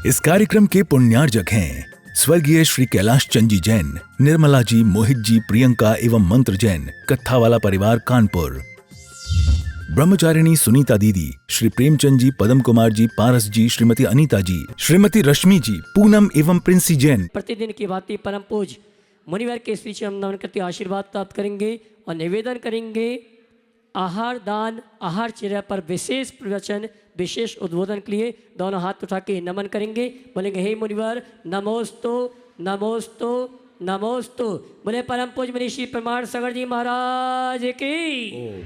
इस कार्यक्रम के पुण्यार्जक हैं स्वर्गीय श्री कैलाश चंद जी जैन, निर्मला जी, मोहित जी, प्रियंका एवं मंत्र जैन, कत्थावाला परिवार कानपुर। ब्रह्मचारिणी सुनीता दीदी, श्री प्रेमचंद जी, पदम कुमार जी, पारस जी, श्रीमती अनीता जी, श्रीमती रश्मि जी, पूनम एवं प्रिंसी जैन। प्रतिदिन की भांति परम पूज मुनिवर के श्री चरण नमन करते आशीर्वाद प्राप्त करेंगे और निवेदन करेंगे आहार दान, आहार चर्या पर विशेष प्रवचन, विशेष उद्बोधन के लिए दोनों हाथ उठा के नमन करेंगे। बोलेंगे हे मुनिवर नमोस्तु नमोस्तु नमोस्तु। बोले परम पूज मुनि श्री प्रमाण सागर जी महाराज की।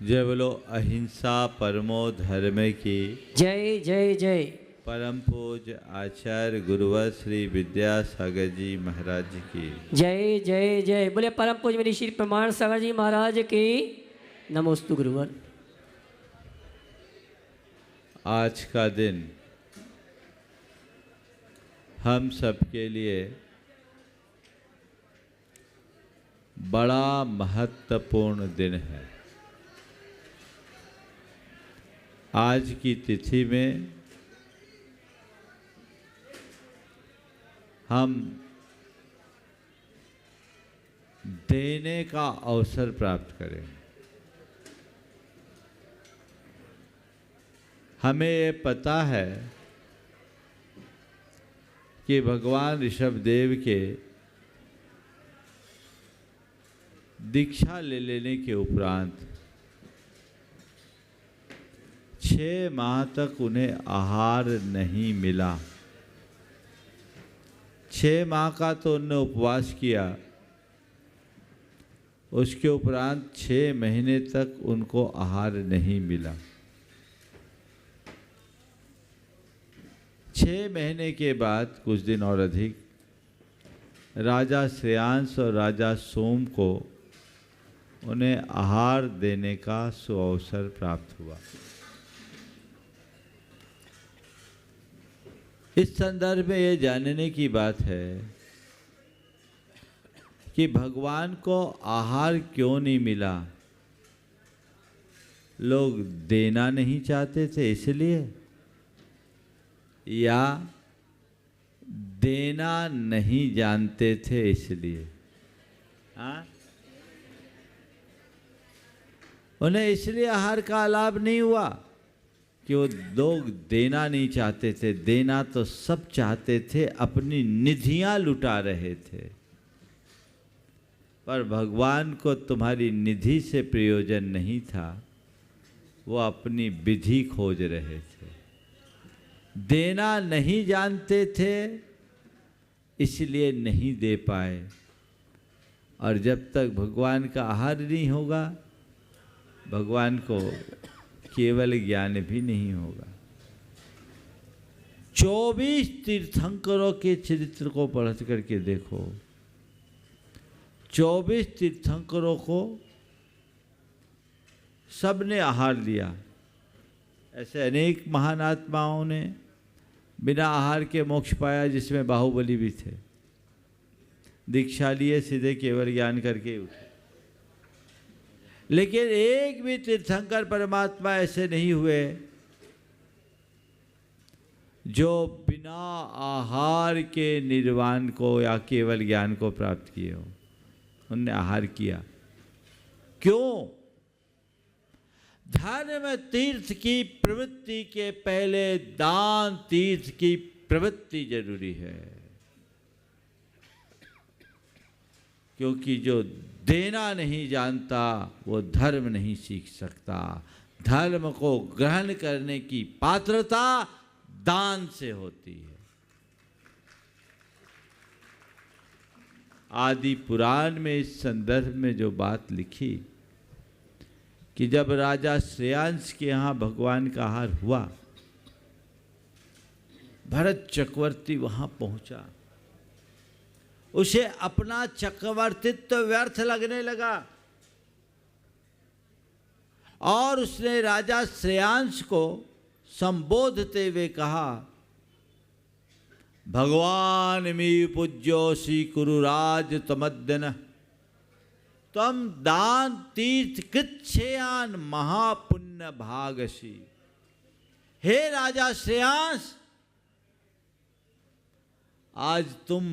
जय बोलो अहिंसा परमो धर्म की। जय जय जय। परम पूज आचार्य गुरुवर श्री विद्यासागर जी महाराज जी की। जय जय जय। बोले परम पूज मुनि श्री प्रमाण सागर जी महाराज की। नमोस्तु गुरुवर। आज का दिन हम सबके लिए बड़ा महत्वपूर्ण दिन है। आज की तिथि में हम देने का अवसर प्राप्त करें। हमें ये पता है कि भगवान ऋषभदेव के दीक्षा ले लेने के उपरांत 6 माह तक उन्हें आहार नहीं मिला। 6 माह का तो उन्होंने उपवास किया, उसके उपरांत 6 महीने तक उनको आहार नहीं मिला। 6 महीने के बाद कुछ दिन और अधिक राजा श्रेयांश और राजा सोम को उन्हें आहार देने का सुअवसर प्राप्त हुआ। इस संदर्भ में ये जानने की बात है कि भगवान को आहार क्यों नहीं मिला। लोग देना नहीं चाहते थे इसलिए, या देना नहीं जानते थे इसलिए। हाँ, उन्हें इसलिए आहार का लाभ नहीं हुआ कि वो लोग देना नहीं चाहते थे। देना तो सब चाहते थे, अपनी निधियां लुटा रहे थे। पर भगवान को तुम्हारी निधि से प्रयोजन नहीं था, वो अपनी विधि खोज रहे थे। देना नहीं जानते थे इसलिए नहीं दे पाए। और जब तक भगवान का आहार नहीं होगा, भगवान को केवल ज्ञान भी नहीं होगा। 24 तीर्थंकरों के चरित्र को पढ़ करके देखो। 24 तीर्थंकरों को सबने आहार लिया। ऐसे अनेक महान आत्माओं ने बिना आहार के मोक्ष पाया, जिसमें बाहुबली भी थे। दीक्षा लिए सीधे केवल ज्ञान करके उठे। लेकिन एक भी तीर्थंकर परमात्मा ऐसे नहीं हुए जो बिना आहार के निर्वाण को या केवल ज्ञान को प्राप्त किए हो। उन्होंने आहार किया। क्यों? धर्म तीर्थ की प्रवृत्ति के पहले दान तीर्थ की प्रवृत्ति जरूरी है। क्योंकि जो देना नहीं जानता वो धर्म नहीं सीख सकता। धर्म को ग्रहण करने की पात्रता दान से होती है। आदि पुराण में इस संदर्भ में जो बात लिखी कि जब राजा श्रेयांश के यहाँ भगवान का आहार हुआ, भरत चक्रवर्ती वहाँ पहुँचा। उसे अपना चक्रवर्तित्व व्यर्थ लगने लगा और उसने राजा श्रेयांश को संबोधते हुए कहा, भगवान मी पूज्योसी कुरुराज तमद्दन तम दान तीर्थ कृच्छेयान महापुण्य भागसी। हे राजा श्रेयांस, आज तुम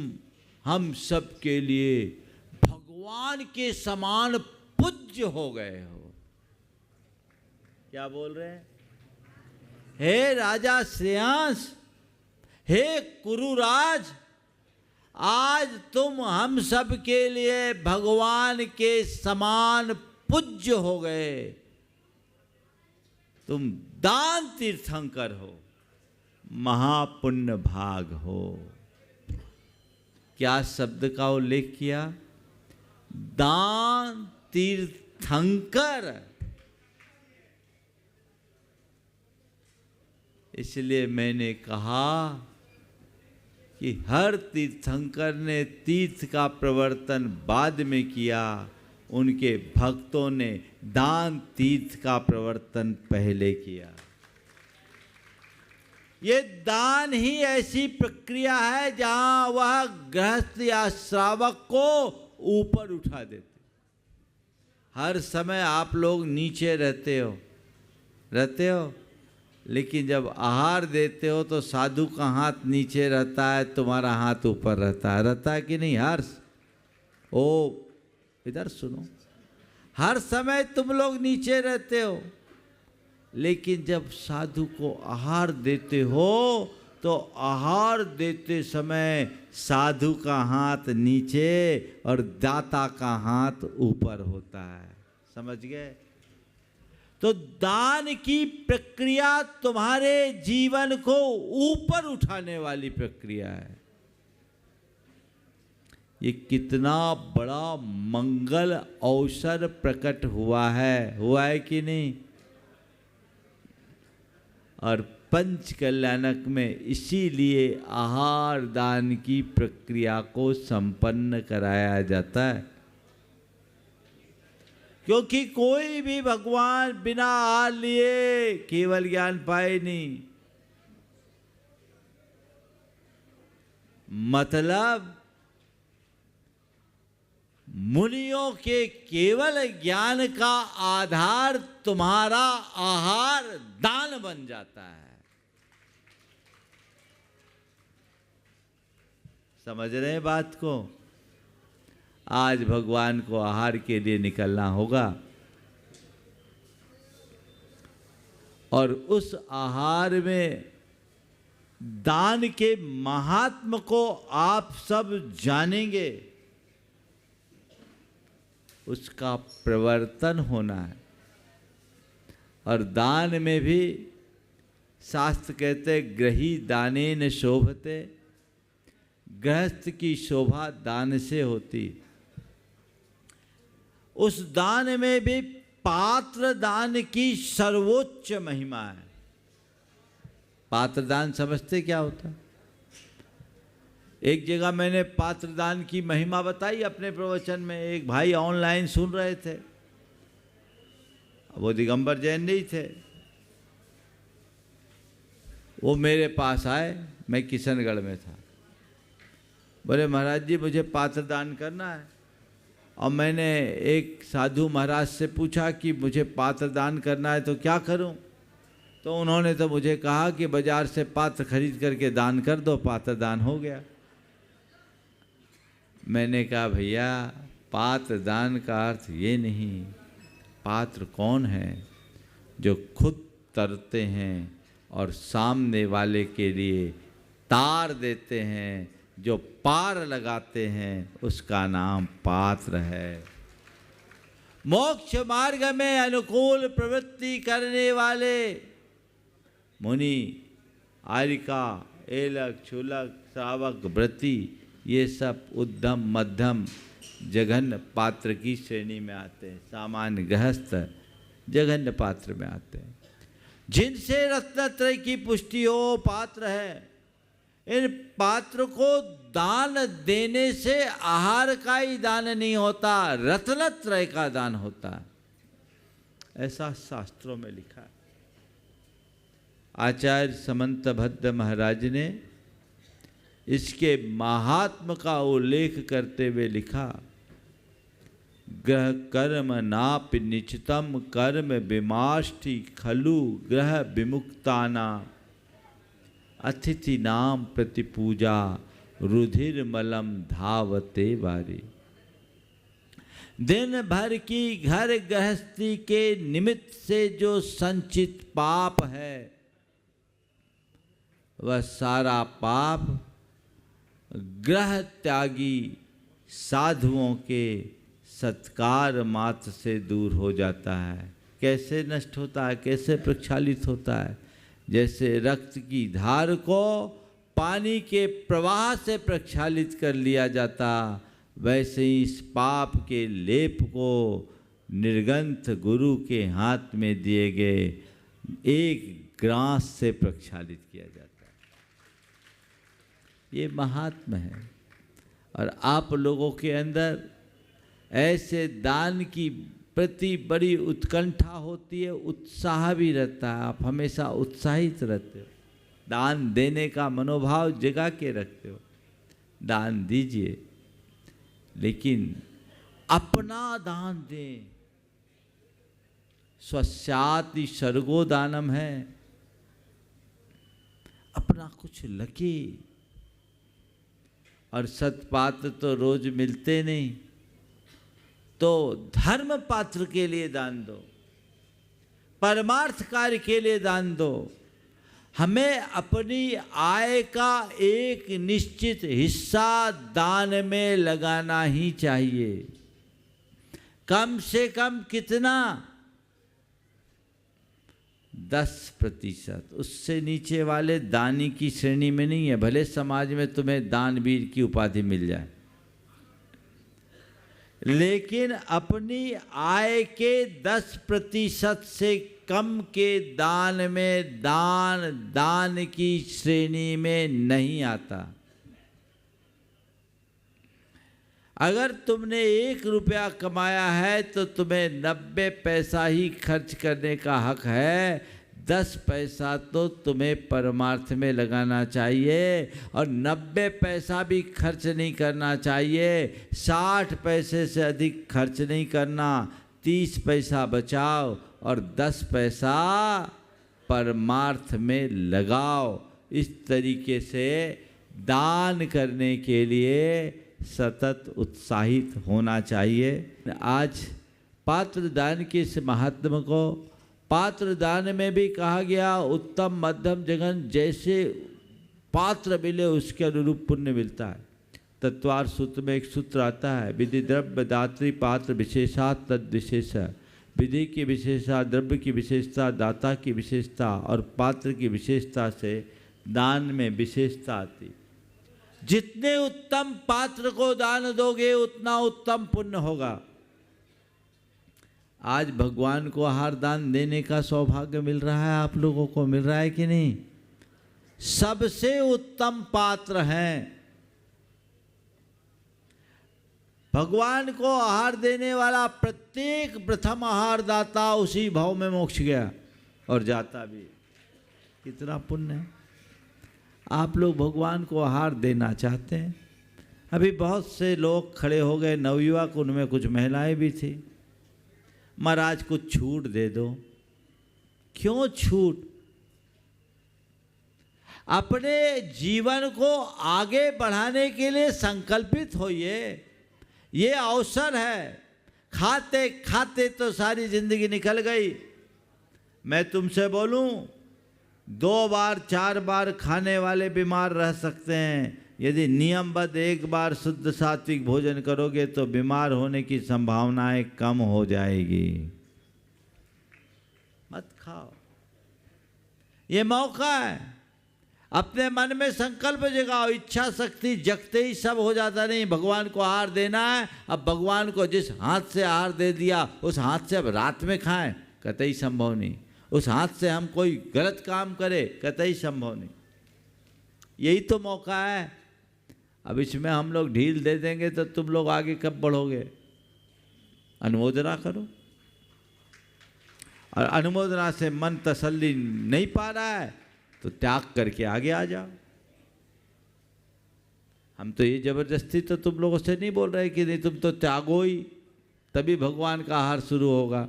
हम सब के लिए भगवान के समान पूज्य हो गए हो। क्या बोल रहे हैं? हे राजा श्रेयांस, हे कुरुराज, आज तुम हम सब के लिए भगवान के समान पूज्य हो गए। तुम दान तीर्थंकर हो, महापुण्य भाग हो। क्या शब्द का उल्लेख किया? दान तीर्थंकर। इसलिए मैंने कहा कि हर तीर्थंकर ने तीर्थ का प्रवर्तन बाद में किया, उनके भक्तों ने दान तीर्थ का प्रवर्तन पहले किया। ये दान ही ऐसी प्रक्रिया है जहां वह गृहस्थ या श्रावक को ऊपर उठा देते। हर समय आप लोग नीचे रहते हो, लेकिन जब आहार देते हो तो साधु का हाथ नीचे रहता है, तुम्हारा हाथ ऊपर रहता है कि नहीं? हर्ष, ओ इधर सुनो, हर समय तुम लोग नीचे रहते हो, लेकिन जब साधु को आहार देते हो तो आहार देते समय साधु का हाथ नीचे और दाता का हाथ ऊपर होता है। समझ गए? तो दान की प्रक्रिया तुम्हारे जीवन को ऊपर उठाने वाली प्रक्रिया है। ये कितना बड़ा मंगल अवसर प्रकट हुआ है कि नहीं? और पंच कल्याणक में इसीलिए आहार दान की प्रक्रिया को संपन्न कराया जाता है, क्योंकि कोई भी भगवान बिना आहार लिए केवल ज्ञान पाए नहीं। मतलब मुनियों के केवल ज्ञान का आधार तुम्हारा आहार दान बन जाता है। समझ रहे हैं बात को? आज भगवान को आहार के लिए निकलना होगा और उस आहार में दान के महात्म को आप सब जानेंगे, उसका प्रवर्तन होना है। और दान में भी शास्त्र कहते ग्रही दानेन शोभते, गृहस्थ की शोभा दान से होती। उस दान में भी पात्र दान की सर्वोच्च महिमा है। पात्र दान समझते क्या होता है? एक जगह मैंने पात्र दान की महिमा बताई अपने प्रवचन में। एक भाई ऑनलाइन सुन रहे थे, वो दिगंबर जैन नहीं थे। वो मेरे पास आए, मैं किशनगढ़ में था। बोले महाराज जी मुझे पात्र दान करना है। और मैंने एक साधु महाराज से पूछा कि मुझे पात्र दान करना है तो क्या करूं? तो उन्होंने तो मुझे कहा कि बाजार से पात्र खरीद करके दान कर दो, पात्र दान हो गया। मैंने कहा भैया पात्र दान का अर्थ ये नहीं। पात्र कौन है? जो खुद तरते हैं और सामने वाले के लिए तार देते हैं, जो पार लगाते हैं, उसका नाम पात्र है। मोक्ष मार्ग में अनुकूल प्रवृत्ति करने वाले मुनि, आरिका, एलक, क्षुलक, श्रावक, व्रती, ये सब उद्धम मध्यम जघन्य पात्र की श्रेणी में आते हैं। सामान्य गृहस्थ जघन्य पात्र में आते हैं। जिनसे रत्नत्रय की पुष्टि हो पात्र है। इन पात्र को दान देने से आहार का ही दान नहीं होता, रत्नत्रय का दान होता है। ऐसा शास्त्रों में लिखा है। आचार्य समंत भद्र महाराज ने इसके महात्म का उल्लेख करते हुए लिखा, ग्रह कर्म नापि निचितम कर्म विमाष्टि खलु ग्रह विमुक्ताना अतिथि नाम प्रतिपूजा रुधिरमलम धावते वारी। दिन भर की घर गृहस्थी के निमित्त से जो संचित पाप है वह सारा पाप ग्रह त्यागी साधुओं के सत्कार मात्र से दूर हो जाता है। कैसे नष्ट होता है, कैसे प्रक्षालित होता है? जैसे रक्त की धार को पानी के प्रवाह से प्रक्षालित कर लिया जाता, वैसे ही इस पाप के लेप को निर्गंथ गुरु के हाथ में दिए गए एक ग्रास से प्रक्षालित किया जाता है। ये महात्मा है। और आप लोगों के अंदर ऐसे दान की प्रति बड़ी उत्कंठा होती है, उत्साह भी रहता है, आप हमेशा उत्साहित रहते हो, दान देने का मनोभाव जगा के रखते हो। दान दीजिए, लेकिन अपना दान दें। स्वस्याति सर्गो दानम है, अपना कुछ लगे। और सत्पात्र तो रोज मिलते नहीं, तो धर्म पात्र के लिए दान दो, परमार्थ कार्य के लिए दान दो। हमें अपनी आय का एक निश्चित हिस्सा दान में लगाना ही चाहिए। कम से कम कितना? 10%। उससे नीचे वाले दानी की श्रेणी में नहीं है, भले समाज में तुम्हें दानवीर की उपाधि मिल जाए, लेकिन अपनी आय के 10% से कम के दान में दान की श्रेणी में नहीं आता। अगर तुमने 1 रुपया कमाया है तो तुम्हें 90 पैसा ही खर्च करने का हक है। 10 पैसा तो तुम्हें परमार्थ में लगाना चाहिए, और 90 पैसा भी खर्च नहीं करना चाहिए। 60 पैसे से अधिक खर्च नहीं करना। 30 पैसा बचाओ और 10 पैसा परमार्थ में लगाओ। इस तरीके से दान करने के लिए सतत उत्साहित होना चाहिए। आज पात्र दान के इस महात्म को पात्र दान में भी कहा गया, उत्तम मध्यम जघन जैसे पात्र मिले उसके अनुरूप पुण्य मिलता है। तत्वार सूत्र में एक सूत्र आता है, विधि द्रव्य दात्री पात्र विशेषा तद विशेष। विधि की विशेषता, द्रव्य की विशेषता, दाता की विशेषता और पात्र की विशेषता से दान में विशेषता आती। जितने उत्तम पात्र को दान दोगे उतना उत्तम पुण्य होगा। आज भगवान को आहार दान देने का सौभाग्य मिल रहा है, आप लोगों को मिल रहा है कि नहीं? सबसे उत्तम पात्र हैं। भगवान को आहार देने वाला प्रत्येक प्रथम आहार दाता उसी भाव में मोक्ष गया और जाता भी। कितना पुण्य है। आप लोग भगवान को आहार देना चाहते हैं। अभी बहुत से लोग खड़े हो गए, नवयुवक, उनमें कुछ महिलाएं भी थी। महाराज कुछ छूट दे दो। क्यों छूट? अपने जीवन को आगे बढ़ाने के लिए संकल्पित होइए। ये अवसर है। खाते खाते तो सारी जिंदगी निकल गई। मैं तुमसे बोलूं, 2 बार 4 बार खाने वाले बीमार रह सकते हैं। यदि नियमबद्ध 1 बार शुद्ध सात्विक भोजन करोगे तो बीमार होने की संभावनाएं कम हो जाएगी। मत खाओ, ये मौका है। अपने मन में संकल्प जगाओ। इच्छा शक्ति जगते ही सब हो जाता नहीं। भगवान को आहार देना है, अब भगवान को जिस हाथ से आहार दे दिया उस हाथ से अब रात में खाएं, कतई संभव नहीं। उस हाथ से हम कोई गलत काम करें, कतई संभव नहीं। यही तो मौका है। अब इसमें हम लोग ढील दे देंगे तो तुम लोग आगे कब बढ़ोगे? अनुमोदना करो। और अनुमोदना से मन तसल्ली नहीं पा रहा है तो त्याग करके आगे आ जाओ। हम तो ये जबरदस्ती तो तुम लोगों से नहीं बोल रहे कि नहीं तुम तो त्यागो ही। तभी भगवान का आहार शुरू होगा।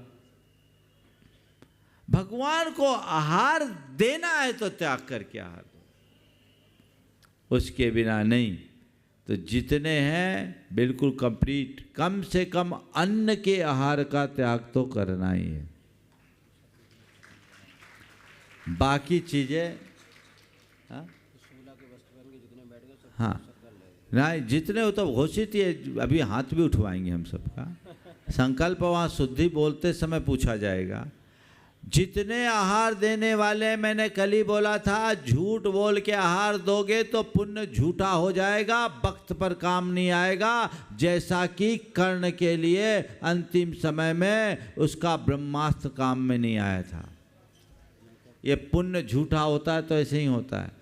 भगवान को आहार देना है तो त्याग करके आहार दो, उसके बिना नहीं। तो जितने हैं बिल्कुल कंप्लीट, कम से कम अन्न के आहार का त्याग तो करना ही है। बाकी चीजें हाँ नहीं, जितने हो तो घोषित ही है, अभी हाथ भी उठवाएंगे हम सबका। संकल्प वहाँ शुद्धि बोलते समय पूछा जाएगा। जितने आहार देने वाले, मैंने कल ही बोला था, झूठ बोल के आहार दोगे तो पुण्य झूठा हो जाएगा, वक्त पर काम नहीं आएगा। जैसा कि कर्ण के लिए अंतिम समय में उसका ब्रह्मास्त्र काम में नहीं आया था। ये पुण्य झूठा होता है तो ऐसे ही होता है।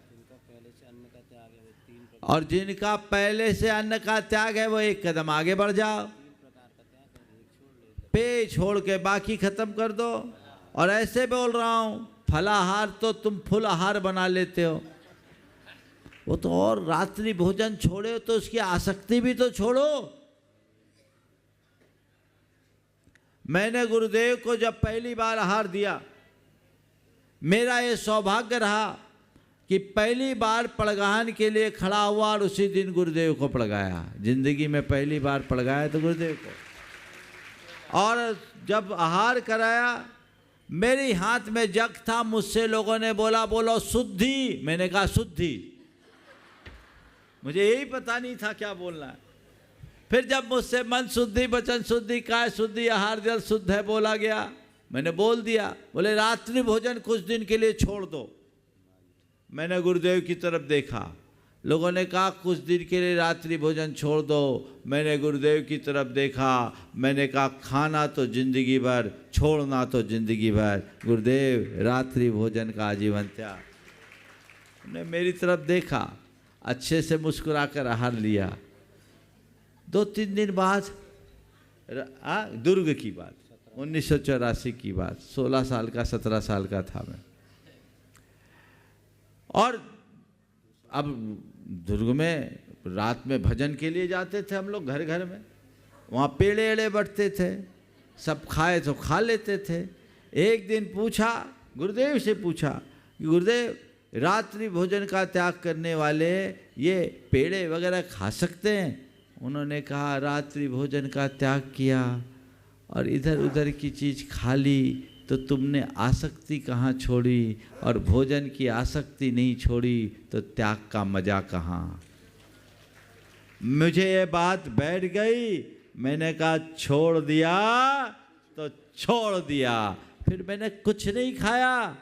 और जिनका पहले से अन्न का त्याग है वो एक कदम आगे बढ़ जाओ, पे छोड़ के बाकी खत्म कर दो। और ऐसे बोल रहा हूं, फलाहार तो तुम फुल आहार बना लेते हो, वो तो और रात्रि भोजन छोड़े तो उसकी आसक्ति भी तो छोड़ो। मैंने गुरुदेव को जब पहली बार आहार दिया, मेरा ये सौभाग्य रहा कि पहली बार पड़गान के लिए खड़ा हुआ और उसी दिन गुरुदेव को पड़गाया। जिंदगी में पहली बार पड़गाया तो गुरुदेव को। और जब आहार कराया, मेरे हाथ में जग था, मुझसे लोगों ने बोला बोलो शुद्धि, मैंने कहा शुद्धि, मुझे यही पता नहीं था क्या बोलना है। फिर जब मुझसे मन शुद्धि, वचन शुद्धि, काय शुद्धि, आहार जल शुद्ध है बोला गया, मैंने बोल दिया। बोले रात्रि भोजन कुछ दिन के लिए छोड़ दो। मैंने गुरुदेव की तरफ देखा, लोगों ने कहा कुछ दिन के लिए रात्रि भोजन छोड़ दो। मैंने गुरुदेव की तरफ देखा, मैंने कहा खाना तो जिंदगी भर, छोड़ना तो जिंदगी भर। गुरुदेव रात्रि भोजन का आजीवन त्याग। उन्होंने मेरी तरफ देखा, अच्छे से मुस्कुराकर आहार लिया। 2-3 दिन बाद, दुर्ग की बात, 1984 की बात, 16 साल का 17 साल का था मैं। और अब दुर्ग में रात में भजन के लिए जाते थे हम लोग, घर घर में, वहाँ पेड़े एड़े बढ़ते थे, सब खाए तो खा लेते थे। एक दिन पूछा, गुरुदेव से पूछा कि गुरुदेव रात्रि भोजन का त्याग करने वाले ये पेड़े वगैरह खा सकते हैं? उन्होंने कहा रात्रि भोजन का त्याग किया और इधर उधर की चीज़ खा ली तो तुमने आसक्ति कहाँ छोड़ी, और भोजन की आसक्ति नहीं छोड़ी तो त्याग का मजा कहाँ। मुझे ये बात बैठ गई। मैंने कहा छोड़ दिया तो छोड़ दिया। फिर मैंने कुछ नहीं खाया,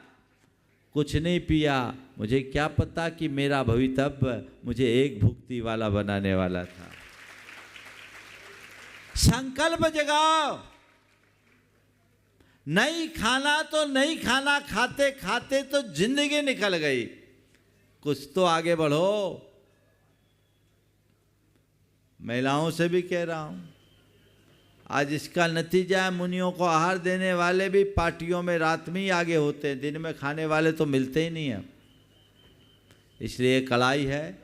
कुछ नहीं पिया। मुझे क्या पता कि मेरा भवितव्य मुझे एक भुक्ति वाला बनाने वाला था। संकल्प जगाओ, नहीं खाना तो नहीं खाना, खाते खाते तो जिंदगी निकल गई। कुछ तो आगे बढ़ो। महिलाओं से भी कह रहा हूं, आज इसका नतीजा है मुनियों को आहार देने वाले भी पार्टियों में रात में ही आगे होते हैं, दिन में खाने वाले तो मिलते ही नहीं हैं। इसलिए कड़ाई है।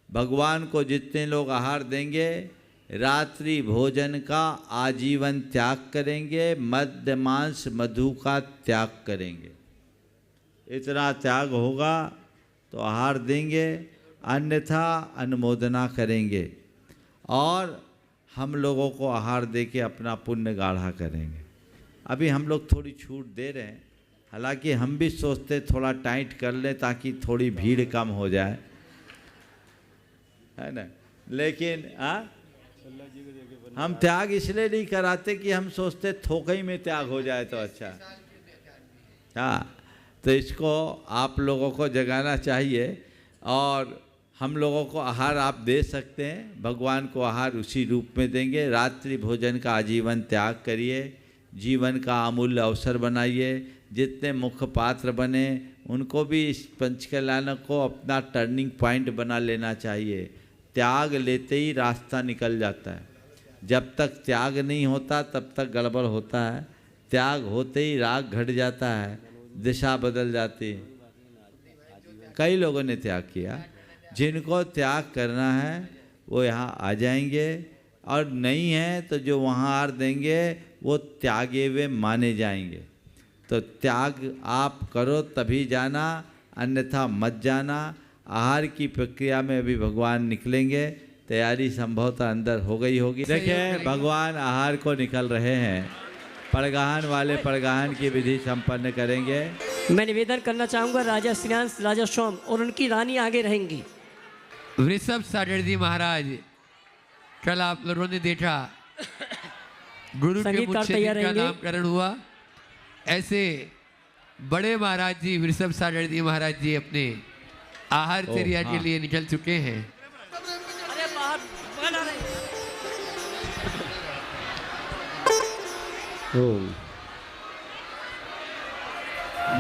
भगवान को जितने लोग आहार देंगे, रात्रि भोजन का आजीवन त्याग करेंगे, मद्य मांस मधु का त्याग करेंगे। इतना त्याग होगा तो आहार देंगे, अन्यथा अनुमोदना करेंगे और हम लोगों को आहार दे के अपना पुण्य गाढ़ा करेंगे। अभी हम लोग थोड़ी छूट दे रहे हैं, हालांकि हम भी सोचते थोड़ा टाइट कर लें ताकि थोड़ी भीड़ कम हो जाए, है ना। लेकिन हम त्याग इसलिए नहीं कराते कि हम सोचते थोकई में त्याग हो जाए तो अच्छा। हाँ, तो इसको आप लोगों को जगाना चाहिए और हम लोगों को आहार आप दे सकते हैं। भगवान को आहार उसी रूप में देंगे। रात्रि भोजन का आजीवन त्याग करिए, जीवन का अमूल्य अवसर बनाइए। जितने मुख्य पात्र बने उनको भी इस पंचकल्याण को अपना टर्निंग पॉइंट बना लेना चाहिए। त्याग लेते ही रास्ता निकल जाता है। जब तक त्याग नहीं होता तब तक गड़बड़ होता है। त्याग होते ही राग घट जाता है, दिशा बदल जाती है। कई लोगों ने त्याग किया। जिनको त्याग करना है वो यहाँ आ जाएंगे। और नहीं है तो जो वहाँ आहार देंगे वो त्यागे हुए माने जाएंगे। तो त्याग आप करो तभी जाना, अन्यथा मत जाना। आहार की प्रक्रिया में अभी भगवान निकलेंगे, तैयारी संभवतः अंदर हो गई होगी। देखिए भगवान आहार को निकल रहे हैं, परगाहन वाले परगाहन की विधि संपन्न करेंगे। मैं निवेदन करना चाहूँगा राजा श्रेयांश, राजा सोम और उनकी रानी आगे रहेंगी। वृषभ साटर्जी महाराज, कल आप लोगों ने देखा गुरु के संगीतकार मुख से तैयार जिनका रहेंगे। नामकरण हुआ, ऐसे बड़े महाराज जी वृषभ साटर्जी महाराज जी अपने आहार चर्या के लिए निकल चुके हैं।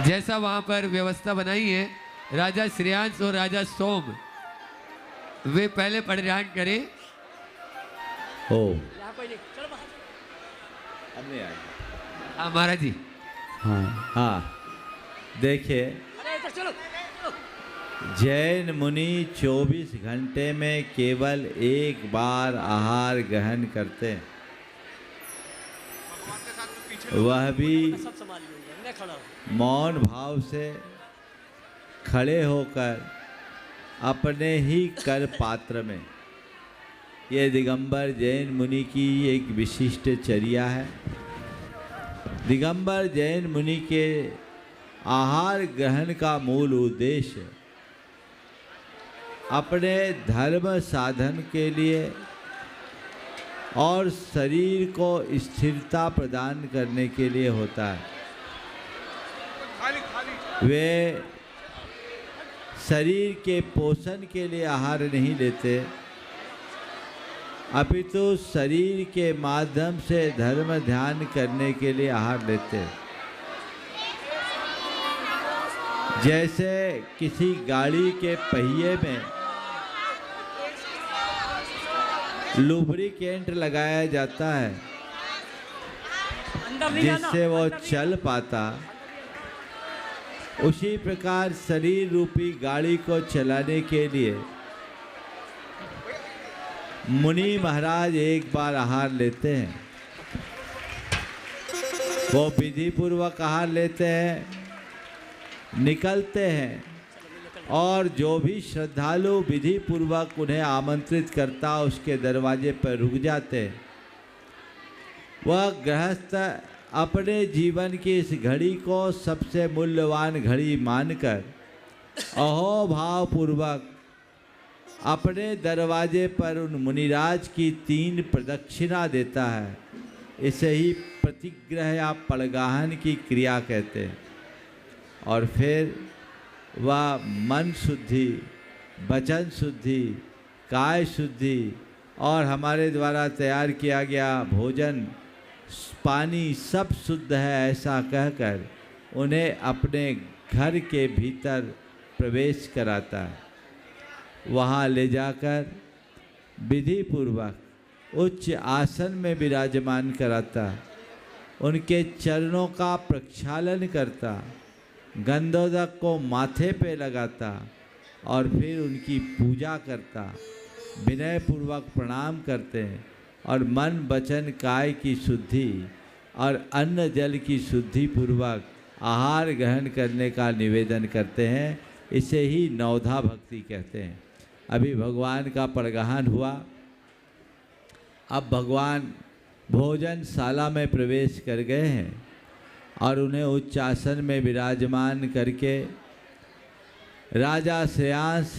जैसा वहां पर व्यवस्था बनाई है, राजा श्रेयांश और राजा सोम वे पहले परिधान करें। हो हाँ महाराज जी। हाँ देखिए, जैन मुनि 24 घंटे में केवल एक बार आहार ग्रहण करते हैं, वह भी मौन भाव से खड़े होकर अपने ही कर पात्र में। ये दिगंबर जैन मुनि की एक विशिष्ट चर्या है। दिगंबर जैन मुनि के आहार ग्रहण का मूल उद्देश्य अपने धर्म साधन के लिए और शरीर को स्थिरता प्रदान करने के लिए होता है। वे शरीर के पोषण के लिए आहार नहीं लेते, अपितु शरीर के माध्यम से धर्म ध्यान करने के लिए आहार लेते। जैसे किसी गाड़ी के पहिए में लुब्रिकेंट लगाया जाता है जिससे वो चल पाता, उसी प्रकार शरीर रूपी गाड़ी को चलाने के लिए मुनि महाराज एक बार आहार लेते हैं। वो विधि पूर्वक आहार लेते हैं, निकलते हैं, और जो भी श्रद्धालु विधि पूर्वक उन्हें आमंत्रित करता उसके दरवाजे पर रुक जाते हैं। वह गृहस्थ अपने जीवन की इस घड़ी को सबसे मूल्यवान घड़ी मानकर अहोभाव पूर्वक अपने दरवाजे पर उन मुनिराज की 3 प्रदक्षिणा देता है। इसे ही प्रतिग्रह या पड़गाहन की क्रिया कहते हैं। और फिर वह मन शुद्धि, वचन शुद्धि, काय शुद्धि और हमारे द्वारा तैयार किया गया भोजन, पानी सब शुद्ध है ऐसा कहकर उन्हें अपने घर के भीतर प्रवेश कराता है। वहाँ ले जाकर विधि पूर्वक उच्च आसन में विराजमान कराता, उनके चरणों का प्रक्षालन करता, गंधोदक को माथे पे लगाता और फिर उनकी पूजा करता, विनय पूर्वक प्रणाम करते हैं और मन वचन काय की शुद्धि और अन्न जल की शुद्धि पूर्वक आहार ग्रहण करने का निवेदन करते हैं। इसे ही नवधा भक्ति कहते हैं। अभी भगवान का परगाहन हुआ, अब भगवान भोजनशाला में प्रवेश कर गए हैं और उन्हें उच्च आसन में विराजमान करके राजा श्रेयांश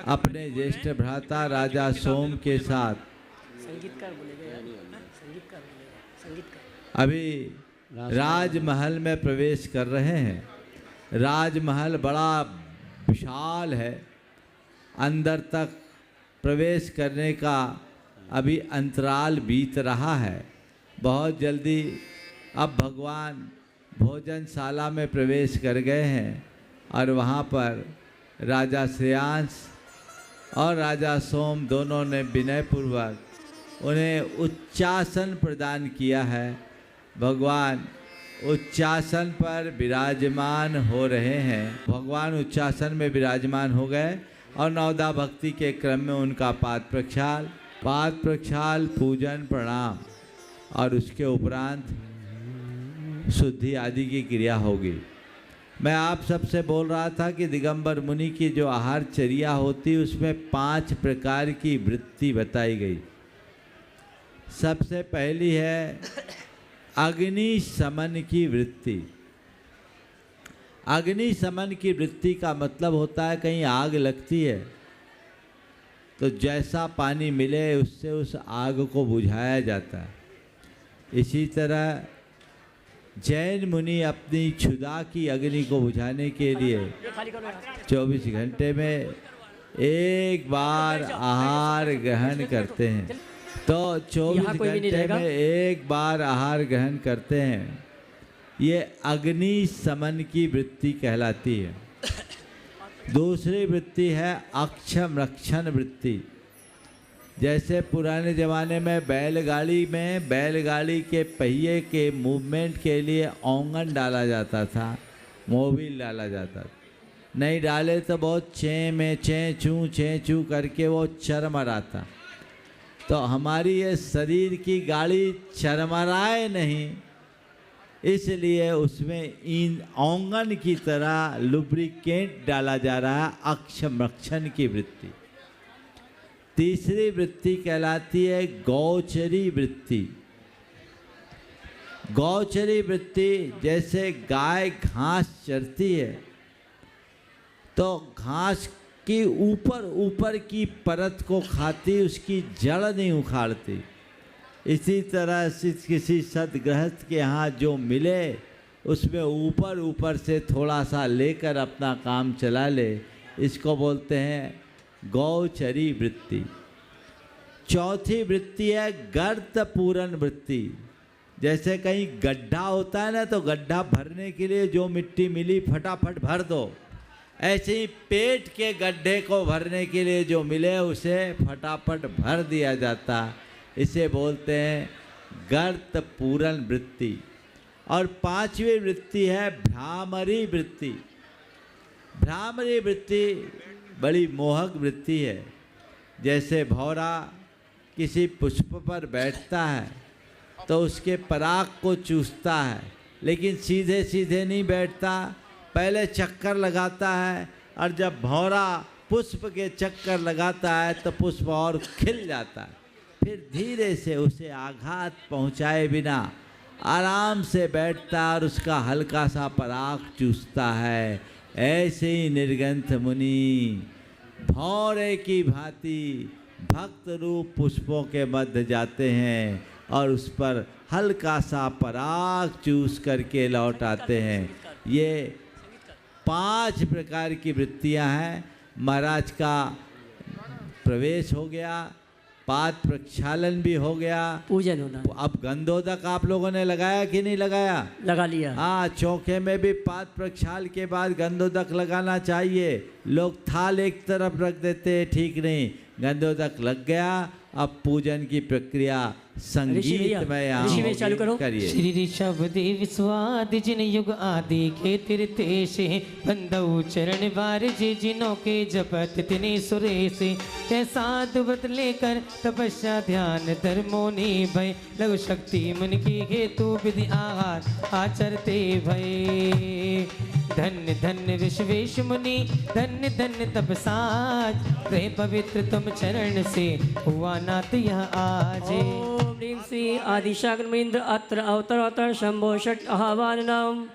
अपने ज्येष्ठ भ्राता राजा सोम के साथ अभी राजमहल में प्रवेश कर रहे हैं। राजमहल बड़ा विशाल है, अंदर तक प्रवेश करने का अभी अंतराल बीत रहा है। बहुत जल्दी अब भगवान भोजनशाला में प्रवेश कर गए हैं और वहाँ पर राजा श्रेयांश और राजा सोम दोनों ने विनयपूर्वक उन्हें उच्चासन प्रदान किया है। भगवान उच्चासन पर विराजमान हो रहे हैं। भगवान उच्चासन में विराजमान हो गए और नवदा भक्ति के क्रम में उनका पाद प्रक्षाल पाद प्रक्षाल, पूजन, प्रणाम और उसके उपरांत शुद्धि आदि की क्रिया होगी। मैं आप सबसे बोल रहा था कि दिगंबर मुनि की जो आहारचर्या होती उसमें 5 प्रकार की वृत्ति बताई गई। सबसे पहली है अग्नि शमन की वृत्ति। अग्नि शमन की वृत्ति का मतलब होता है कहीं आग लगती है तो जैसा पानी मिले उससे उस आग को बुझाया जाता है। इसी तरह जैन मुनि अपनी क्षुधा की अग्नि को बुझाने के लिए 24 घंटे में एक बार आहार ग्रहण करते हैं। तो 24 घंटे में एक बार आहार ग्रहण करते हैं। ये अग्नि शमन की वृत्ति कहलाती है। दूसरी वृत्ति है अक्षम रक्षण वृत्ति। जैसे पुराने ज़माने में बैलगाड़ी के पहिए के मूवमेंट के लिए औंगन डाला जाता था, मोबिल डाला जाता था। नहीं डाले तो बहुत चें चू करके वो चरमराता। तो हमारी ये शरीर की गाड़ी चरमराए नहीं, इसलिए उसमें इन औंगन की तरह लुब्रिकेंट डाला जा रहा है, अक्षम रक्षण की वृत्ति। तीसरी वृत्ति कहलाती है गौचरी वृत्ति। गौचरी वृत्ति जैसे गाय घास चरती है तो घास की ऊपर की परत को खाती, उसकी जड़ नहीं उखाड़ती। इसी तरह से किसी सद्गृहस्थ के यहाँ जो मिले उसमें ऊपर से थोड़ा सा लेकर अपना काम चला ले, इसको बोलते हैं गौचरी वृत्ति। चौथी वृत्ति है गर्त पूरण वृत्ति। जैसे कहीं गड्ढा होता है ना, तो गड्ढा भरने के लिए जो मिट्टी मिली फटाफट भर दो। ऐसे ही पेट के गड्ढे को भरने के लिए जो मिले उसे फटाफट भर दिया जाता। इसे बोलते हैं गर्त पूरण वृत्ति। और 5वीं वृत्ति है भ्रामरी वृत्ति। भ्रामरी वृत्ति बड़ी मोहक वृत्ति है। जैसे भौरा किसी पुष्प पर बैठता है तो उसके पराग को चूसता है, लेकिन सीधे सीधे नहीं बैठता, पहले चक्कर लगाता है। और जब भौरा पुष्प के चक्कर लगाता है तो पुष्प और खिल जाता है। फिर धीरे से उसे आघात पहुंचाए बिना आराम से बैठता और उसका हल्का सा पराग चूसता है। ऐसे ही निर्गंथ मुनि भौरे की भांति भक्त रूप पुष्पों के मध्य जाते हैं और उस पर हल्का सा पराग चूस करके लौट आते हैं। ये 5 प्रकार की वृत्तियां हैं। महाराज का प्रवेश हो गया, पाद प्रक्षालन भी हो गया, पूजन होना। अब गंधोदक आप लोगों ने लगाया कि नहीं लगाया? लगा लिया। हाँ, चौके में भी पाद प्रक्षाल के बाद गंधोदक लगाना चाहिए। लोग थाल एक तरफ रख देते, ठीक नहीं। गंधोदक लग गया। अब पूजन की प्रक्रिया संगीत में यहाँ चालू करो। करिए। श्री ऋषभ देव स्वाद जिन युग आदि के तीर्थेश बंदौ चरण बार जे जिनों के जपत तिने सुरेश साधु व्रत लेकर तपस्या ध्यान धर्मों ने भय लघु शक्ति मन की हेतु विधि आहार आचरते भय। धन्य धन्य विश्वेश मुनि धन्य धन्य तपसाज रे पवित्र तुम चरण से हुआ नाथ यह आज। ओम ह्रीं श्री आदिशाग्रमेन्द्र अत्र अवतर शंभो षट् आह्वानम्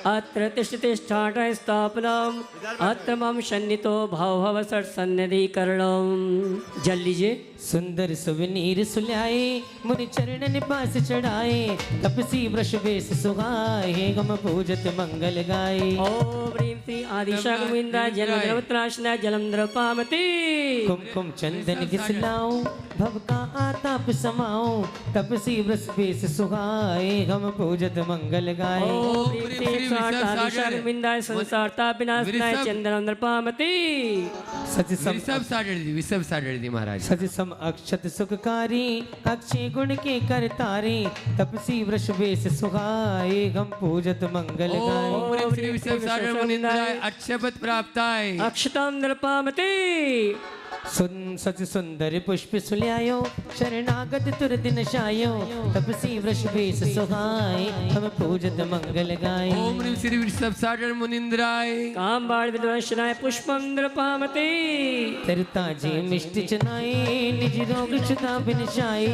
अत्र तिष्ठतिष्ठाट स्थापनम् अत्र मम सन्नितो भाव षट् सन्निधिकरणम्। जल लीजिए। सुंदर सुवनीर सुल्याए मुनि चरणन पास चढ़ाए तपसी वृष बेस सुहाए गम पूजत मंगल गाए। ओम ह्रीं श्री आदिशाग्रमेन्द्र जलद्रवत्राशना जलम द्रपामति कुमकुम चंदन घिसलाओ भव का आताप समाओ तपसी वृष बेस सुहाए गम पूजत मंगल गाए। ओम ह्रीं श्री आदिशाग्रमेन्द्र संसारता विनाशनाय चंदनम द्रपामति। सच सम विषभ साढ़ महाराज। सच सम अक्षत सुखकारी अक्षय गुण के करतारे तपसी वृष बेस सुहाए गम पूजत मंगल गाए। ओम ह्रीं श्री विषभ साढ़ मुनिंद्राय अक्षपत प्राप्ताय अक्षतम द्रपामति। सच सुंदर पुष्प सुल्यायो शरणागत तुर दिन शायो तपसी वृष भेष सुहाए हम पूजत मंगल गाए ओम ह्रीं श्री वृषभ सागर मुनिंद्राय काम बाण विद्वंशनाय पुष्पं नृपामते तरता जे मिष्ट चनाए निज रोग क्षुधा बिनशाए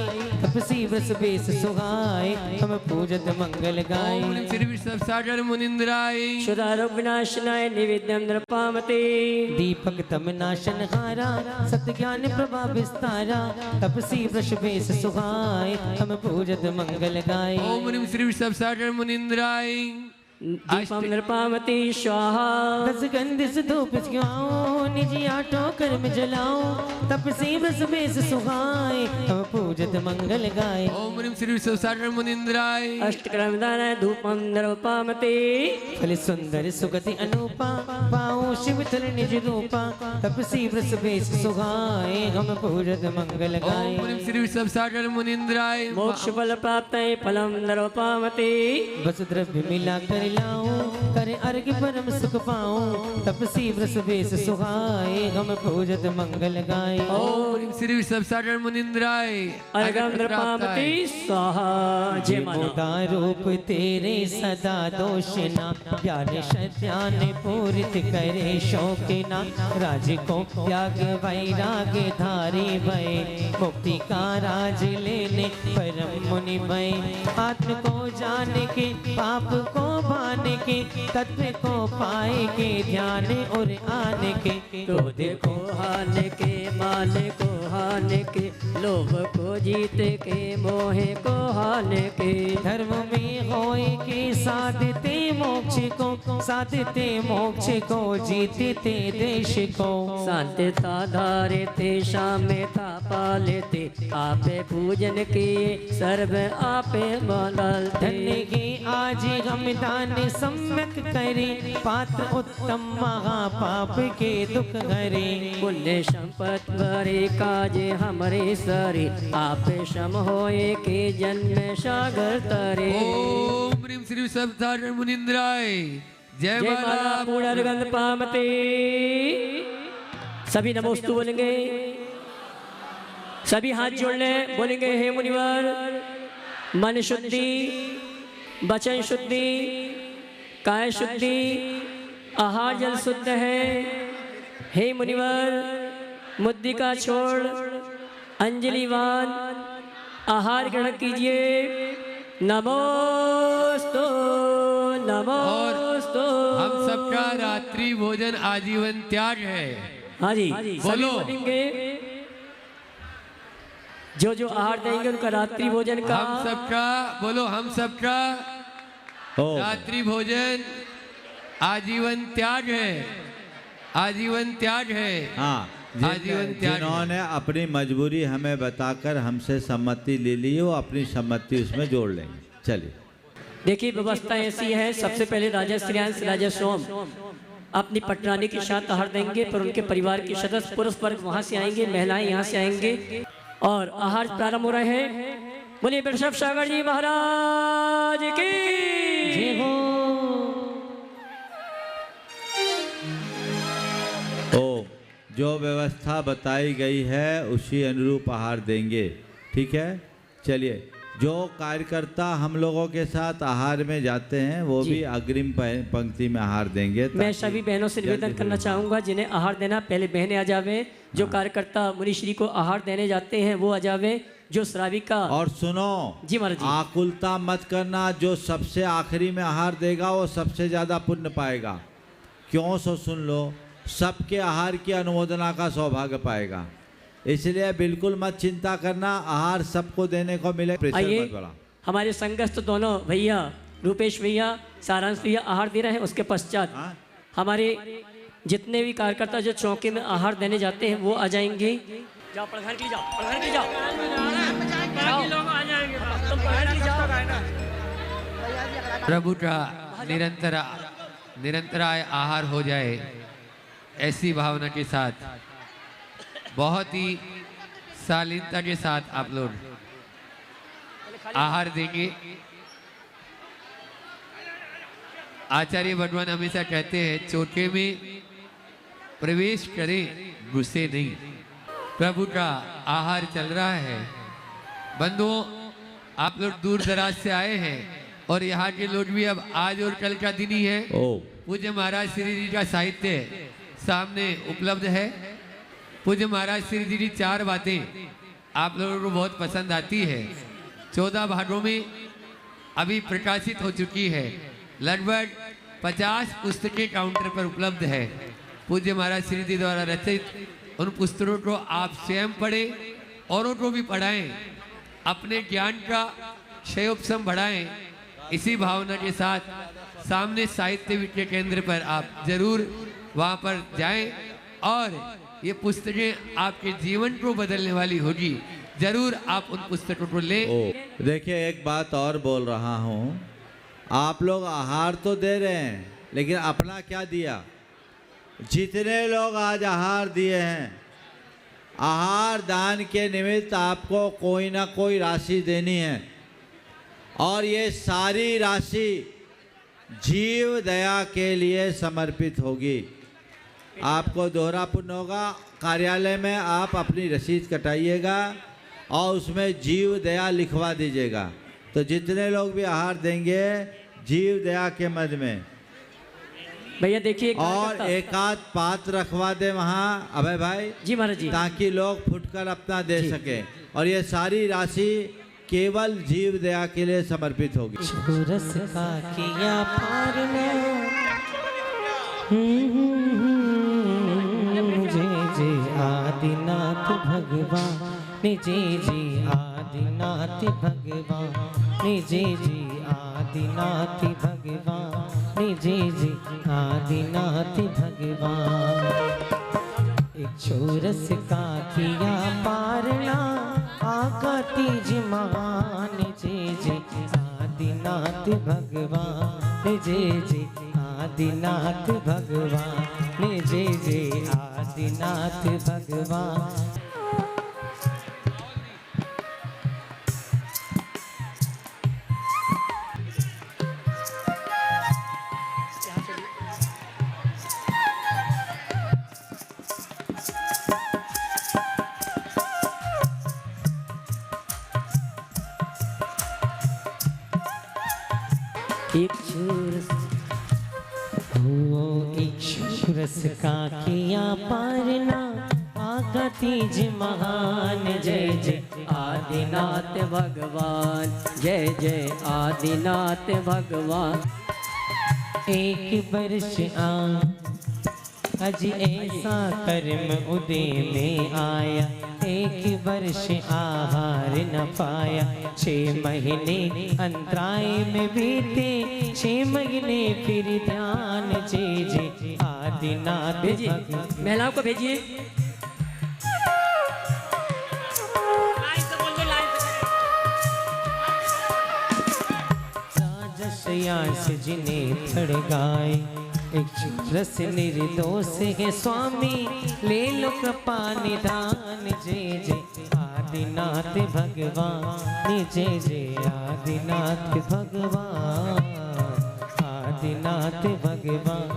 तपसी वृष भेष सुहाए हम पूजत मंगल गाए ओम ह्रीं श्री वृषभ सागर मुनिंद्राय क्षुधारोग विनाशनाय निवेद्यं नृपामते दीपक तम नाशन हारा सत्य ज्ञान प्रभा विस्तारा तपसी वृष भेष सुहाए हम पूजत मंगल गाए ओम ह्रीं श्री वृषभ सागर मुनिंद्राय दीपं नृपामते स्वाहा दस गंध से धूप क्यों निज आटो कर्म जलाओ तपसी वृष भेष सुहाए हम पूजत मंगल गाए ओम ह्रीं श्री वृषभ सागर मुनिंद्राय अष्टक्रमदानाय धूपं नृपामते फल सुंदर सुगति अनुपा पाओ शिव तल निज रूपा तपसी वृष भेष सुहाए हम पूजत मंगल गाए ओम ह्रीं श्री वृषभ सागर मुनिंद्राय मोक्ष फल प्राप्तये फलं नृपामते बस द्रव्य मिला कर लाऊं करे अर्घ परम सुख पाऊं तपसी वृष भेष सुहाए हम पूजत मंगल गाए ओम ह्रीं श्री वृषभ सागर मुनिंद्राय अर्घं नृपामते स्वाहा जय माता मुदा रूप तेरे सदा दोष ना ज्ञान सत्यान पूरित करे शौक ना राज को त्याग वैराग धारे भय मुक्ति का राज लेने परम मुनि भय आत्म को जान के पाप को भान के तत्व को पाए के ध्यान और आने के क्रोध को हाने के मान को हाने के लोभ को जीते के मोह को हाने के धर्म में होए के साधते मोक्ष को जीतते देश को शांतिता धारे ते शामे था पालेते आपे पूजन किए सर्व आपे मलते धन्य के आज हम दान सम्यक करे पात्र उत्तम महापाप के दुख हरे पुण्य संपत भरे काजे हमरे सरे आपे सम होए के जन्म सागर तरे ओम ह्रीं श्री वृषभ सागर मुनिंद्राय जय जय माला माला पुनर्गंध पामते सभी नमोस्तु बोलेंगे सभी हाथ जोड़ ले बोलेंगे हे मुनिवर मन शुद्धि वचन शुद्धि काय शुद्धि आहार जल शुद्ध है हे मुनिवर मुद्रिका छोड़ अंजलिवान आहार ग्रहण कीजिए नमोस्तु नमोस्तु हम सबका रात्रि भोजन आजीवन त्याग है हाँ जी बोलो। सभी बोलेंगे जो आहार देंगे उनका रात्रि भोजन का हम सबका बोलो हम सबका ओम रात्रि भोजन आजीवन त्याग है आजीवन त्याग है हाँ आजीवन त्याग है। जिन्होंने अपनी मजबूरी हमें बताकर हमसे सम्मति ले ली है वो अपनी सम्मति उसमें जोड़ लेंगे। चलिए देखिए व्यवस्था ऐसी है सबसे पहले राजा श्रेयांश राजा सोम अपनी पटरानी के साथ आहार देंगे पर उनके परिवार के सदस्य पुरुष वर्ग वहां से आएंगे महिलाएं यहाँ से आएंगे और आहार प्रारंभ हो रहे हैं। बोलिए वृषभ सागर जी महाराज की जय हो ओ जो व्यवस्था बताई गई है उसी अनुरूप आहार देंगे। ठीक है चलिए जो कार्यकर्ता हम लोगों के साथ आहार में जाते हैं वो जी। भी अग्रिम पंक्ति में आहार देंगे मैं ताकि सभी बहनों से निवेदन जल्दी करना हो। चाहूंगा जिन्हें आहार देना पहले बहनें आ जावे जो कार्यकर्ता मुनिश्री को आहार देने जाते हैं वो आ जावे जो श्राविका और सुनो जी महाराज जी। आकुलता मत करना जो सबसे आखिरी में आहार देगा वो सबसे ज्यादा पुण्य पाएगा। क्यों सो सुन लो सबके आहार की अनुमोदना का सौभाग्य पाएगा इसलिए बिल्कुल मत चिंता करना आहार सबको देने को मिले प्रेशर आइए मत बढ़ा। हमारे संगस्त दोनों भैया रूपेश भैया सारांश भैया आहार दे रहे हैं उसके पश्चात हाँ? हमारे जितने भी कार्यकर्ता जो चौके में आहार देने जाते हैं वो आ जाएंगे। जाओ प्रधान के लिए जाओ प्रधान के लिए जाओ लोग आ जाएंगे तुम प्रधान के लिए जाओ प्रभु का निरंतराय आहार हो जाए ऐसी भावना के साथ बहुत ही शालीनता के साथ आप लोग आहार देंगे। आचार्य भगवान हमेशा कहते हैं चौके में प्रवेश करें घुसे नहीं। प्रभु का आहार चल रहा है। बंधुओं, आप लोग दूर दराज से आए हैं और यहाँ के लोग भी अब आज और कल का दिन ही है। पूज्य महाराज श्री जी का साहित्य सामने उपलब्ध है। पूज्य महाराज श्री जी की 4 बातें आप लोगों को बहुत पसंद आती है। 14 भागों में अभी प्रकाशित हो चुकी है। लगभग 50 पुस्तकें काउंटर पर उपलब्ध है। पूज्य महाराज श्री जी द्वारा रचित उन पुस्तकों को आप स्वयं पढ़ें, औरों को भी पढ़ाएं, अपने ज्ञान का क्षयोपशम बढ़ाएं। इसी भावना के साथ सामने साहित्य विद्या केंद्र पर आप जरूर वहां पर जाएं और ये पुस्तकें आपके जीवन को बदलने वाली होगी। जरूर आप उन पुस्तकों को लें। देखिए, एक बात और बोल रहा हूँ, आप लोग आहार तो दे रहे हैं, लेकिन अपना क्या दिया? जितने लोग आज आहार दिए हैं, आहार दान के निमित्त आपको कोई ना कोई राशि देनी है, और ये सारी राशि जीव दया के लिए समर्पित होगी। आपको दोहरा पुण्य होगा। कार्यालय में आप अपनी रसीद कटाइएगा और उसमें जीव दया लिखवा दीजिएगा। तो जितने लोग भी आहार देंगे, जीव दया के मद में भैया देखिए, और एक आध पात्र रखवा दे वहाँ अभय भाई जी महाराज जी, ताकि लोग फुटकर अपना दे जी। सके। और ये सारी राशि केवल जीव दया के लिए समर्पित होगी। रस का किया पारना, जय जय आदिनाथ भगवान, जय जय आदिनाथ भगवान, जय जय आदिनाथ भगवान, जय जय आदिनाथ भगवान। एक चोरस का किया पारना, आका तीज मान, जय जय आदिनाथ भगवान, जय जय आदिनाथ भगवान, जय जय आदिनाथ भगवान। एक चोरस एक चोरस का किया पारना, आका तीज महान, जय जय आदिनाथ भगवान, जय जय आदिनाथ भगवान। एक वर्ष अज ऐसा कर्म उदय में आया, एक वर्ष आहार न पाया, 6 महीने अंतराय में बीते, 6 महीने फिर ध्यान, जय जय आदिनाथ भेजिए, भगवान। महिलाओं को भेजिए। राजस्यास जिन्हें थड़ गाए, एक चोरस निर्दोष है स्वामी, ले लो कृपा निधान, जय जय आदिनाथ भगवान, जय जय आदिनाथ भगवान, आदिनाथ भगवान,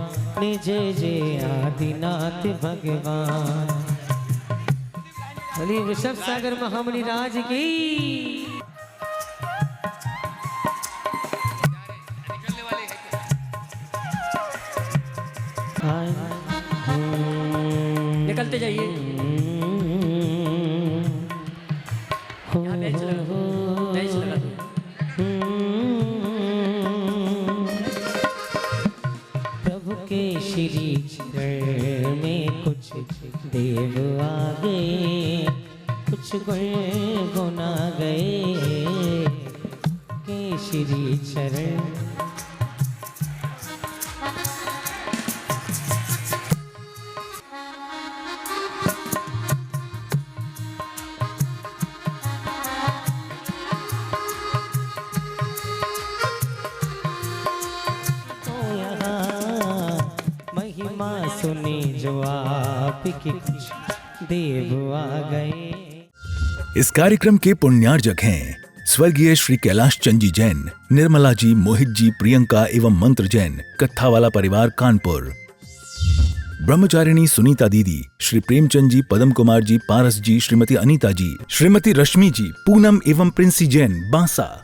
जय जय आदिनाथ भगवान। बोलिए वृषभ सागर महामुनि राज की। निकलते जाइए। यहाँ बेंच लगा दो, बेंच लगा दो। प्रभु के श्री चरण में कुछ देव आ गए, कुछ गुण गुना गए के श्री चरण। महिमा सुनी जो आपकी, कुछ देव आ गए। इस कार्यक्रम के पुण्यार्जक हैं स्वर्गीय श्री कैलाश चंद जी जैन, निर्मला जी, मोहित जी, प्रियंका एवं मंत्र जैन, कत्थावाला परिवार, कानपुर। ब्रह्मचारिणी सुनीता दीदी, श्री प्रेमचंद जी, पदम कुमार जी, पारस जी, श्रीमती अनीता जी, श्रीमती रश्मि जी, पूनम एवं प्रिंसी जैन, बांसा।